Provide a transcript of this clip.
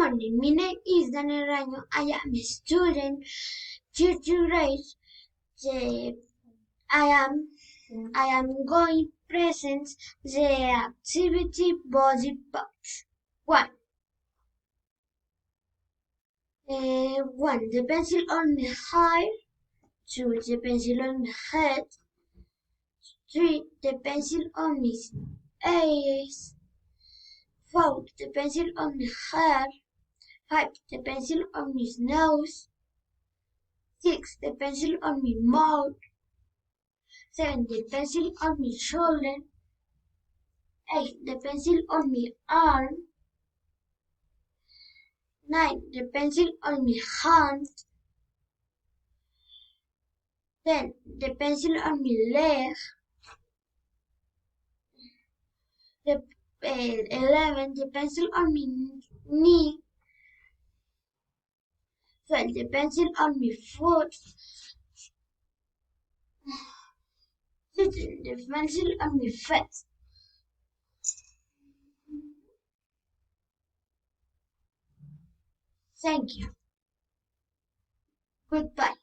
morning. My name is Daniel Raño. I am a student, third grade. The, I am going present the activity body parts. One. One, the pencil on the hair. Two, the pencil on the head. Three, the pencil on his eyes. Four, the pencil on the hair. Five, the pencil on his nose. Six, the pencil on my mouth. Seven, the pencil on my shoulder. Eight, the pencil on my arm. Nine, the pencil on my hand. 10, the pencil on my leg. 11, the pencil on my knee. 12, the pencil on my foot. 13, the pencil on my face. Thank you. Goodbye.